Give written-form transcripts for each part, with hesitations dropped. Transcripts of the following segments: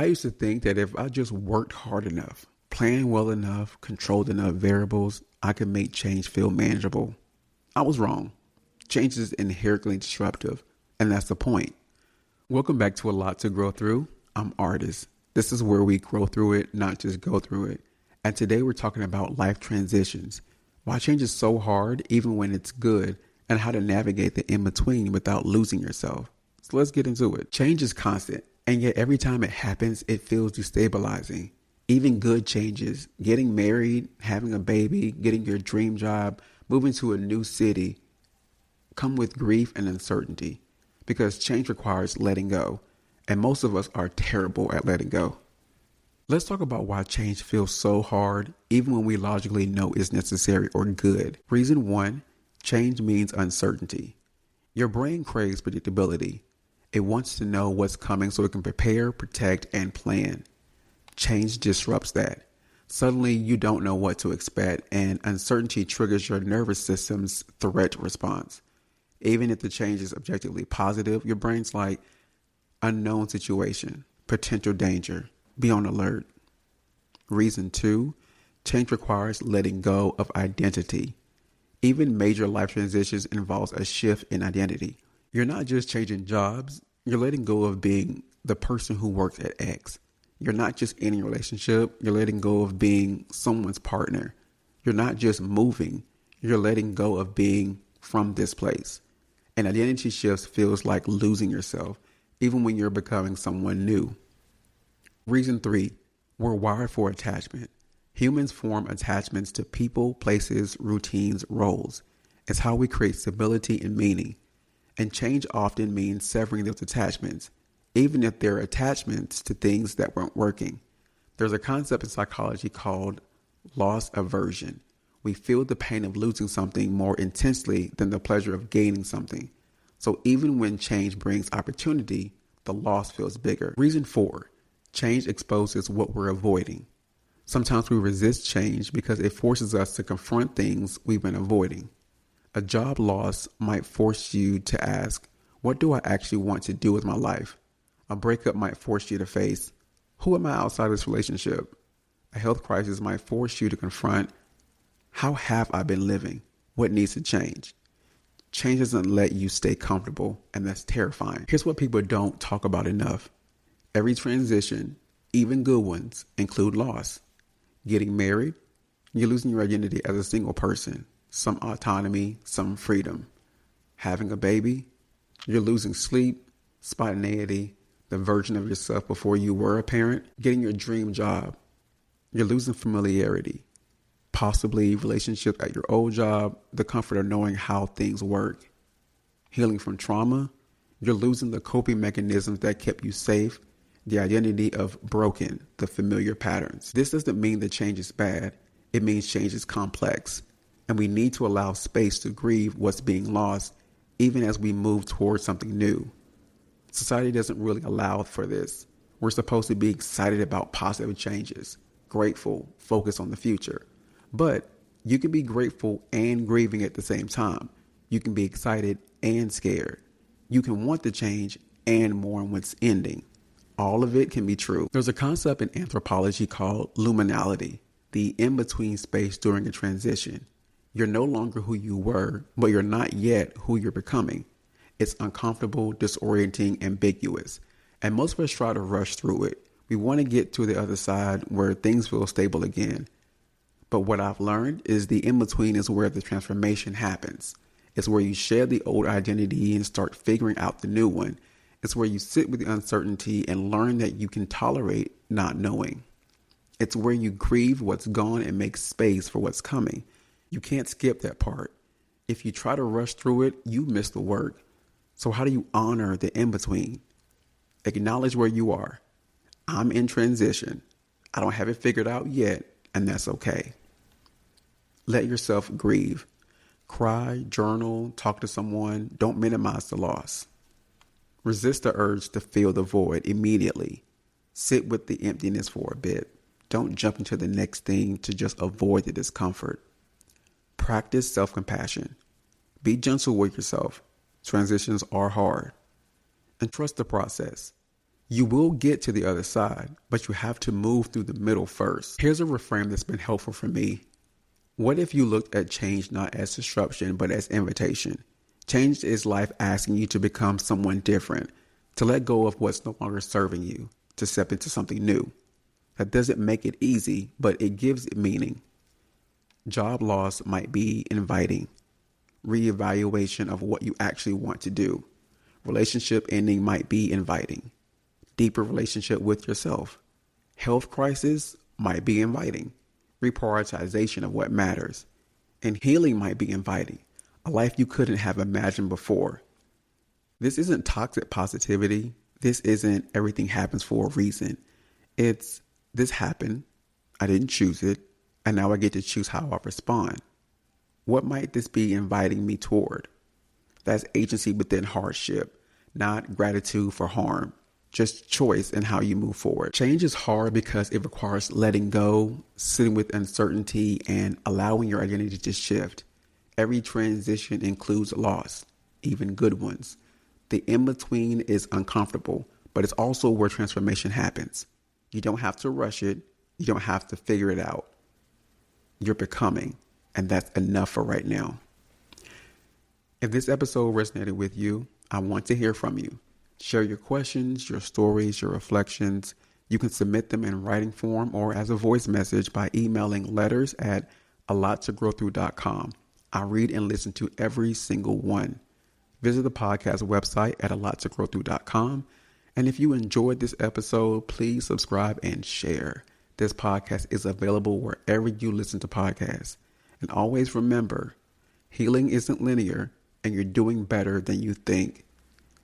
I used to think that if I just worked hard enough, planned well enough, controlled enough variables, I could make change feel manageable. I was wrong. Change is inherently disruptive, and that's the point. Welcome back to A Lot to Grow Through. I'm Artist. This is where we grow through it, not just go through it. And today we're talking about life transitions. Why change is so hard, even when it's good, and how to navigate the in-between without losing yourself. So let's get into it. Change is constant, and yet every time it happens, it feels destabilizing. Even good changes, getting married, having a baby, getting your dream job, moving to a new city, come with grief and uncertainty because change requires letting go, and most of us are terrible at letting go. Let's talk about why change feels so hard, even when we logically know it's necessary or good. Reason 1, change means uncertainty. Your brain craves predictability. It wants to know what's coming so it can prepare, protect, and plan. Change disrupts that. Suddenly, you don't know what to expect, and uncertainty triggers your nervous system's threat response. Even if the change is objectively positive, your brain's like, unknown situation, potential danger, be on alert. Reason 2, change requires letting go of identity. Even major life transitions involves a shift in identity. You're not just changing jobs, you're letting go of being the person who works at X. You're not just in a relationship, you're letting go of being someone's partner. You're not just moving, you're letting go of being from this place. And identity shifts feels like losing yourself, even when you're becoming someone new. Reason 3, we're wired for attachment. Humans form attachments to people, places, routines, roles. It's how we create stability and meaning. And change often means severing those attachments, even if they're attachments to things that weren't working. There's a concept in psychology called loss aversion. We feel the pain of losing something more intensely than the pleasure of gaining something. So even when change brings opportunity, the loss feels bigger. Reason 4, change exposes what we're avoiding. Sometimes we resist change because it forces us to confront things we've been avoiding. A job loss might force you to ask, what do I actually want to do with my life? A breakup might force you to face, who am I outside this relationship? A health crisis might force you to confront, how have I been living? What needs to change? Change doesn't let you stay comfortable, and that's terrifying. Here's what people don't talk about enough. Every transition, even good ones, include loss. Getting married, you're losing your identity as a single person, some autonomy, some freedom. Having a baby, you're losing sleep, spontaneity, the version of yourself before you were a parent. Getting your dream job, you're losing familiarity, possibly relationships at your old job, the comfort of knowing how things work. Healing from trauma, you're losing the coping mechanisms that kept you safe, the identity of broken, the familiar patterns. This doesn't mean that change is bad. It means change is complex, and we need to allow space to grieve what's being lost, even as we move towards something new. Society doesn't really allow for this. We're supposed to be excited about positive changes, grateful, focused on the future. But you can be grateful and grieving at the same time. You can be excited and scared. You can want the change and mourn what's ending. All of it can be true. There's a concept in anthropology called liminality, the in-between space during a transition. You're no longer who you were, but you're not yet who you're becoming. It's uncomfortable, disorienting, ambiguous. And most of us try to rush through it. We want to get to the other side where things feel stable again. But what I've learned is the in-between is where the transformation happens. It's where you shed the old identity and start figuring out the new one. It's where you sit with the uncertainty and learn that you can tolerate not knowing. It's where you grieve what's gone and make space for what's coming. You can't skip that part. If you try to rush through it, you miss the work. So how do you honor the in-between? Acknowledge where you are. I'm in transition. I don't have it figured out yet, and that's okay. Let yourself grieve. Cry, journal, talk to someone. Don't minimize the loss. Resist the urge to fill the void immediately. Sit with the emptiness for a bit. Don't jump into the next thing to just avoid the discomfort. Practice self-compassion. Be gentle with yourself. Transitions are hard. And trust the process. You will get to the other side, but you have to move through the middle first. Here's a reframe that's been helpful for me. What if you looked at change not as disruption, but as invitation? Change is life asking you to become someone different, to let go of what's no longer serving you, to step into something new. That doesn't make it easy, but it gives it meaning. Job loss might be inviting. Reevaluation of what you actually want to do. Relationship ending might be inviting. Deeper relationship with yourself. Health crisis might be inviting. Reprioritization of what matters. And healing might be inviting. A life you couldn't have imagined before. This isn't toxic positivity. This isn't everything happens for a reason. It's this happened. I didn't choose it. And now I get to choose how I respond. What might this be inviting me toward? That's agency within hardship, not gratitude for harm. Just choice in how you move forward. Change is hard because it requires letting go, sitting with uncertainty, and allowing your identity to shift. Every transition includes loss, even good ones. The in-between is uncomfortable, but it's also where transformation happens. You don't have to rush it. You don't have to figure it out. You're becoming, and that's enough for right now. If this episode resonated with you, I want to hear from you. Share your questions, your stories, your reflections. You can submit them in writing form or as a voice message by emailing letters@alottogrowthrough.com. I read and listen to every single one. Visit the podcast website at alottogrowthrough.com. And if you enjoyed this episode, please subscribe and share. This podcast is available wherever you listen to podcasts. And always remember, healing isn't linear and you're doing better than you think.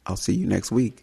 I'll see you next week.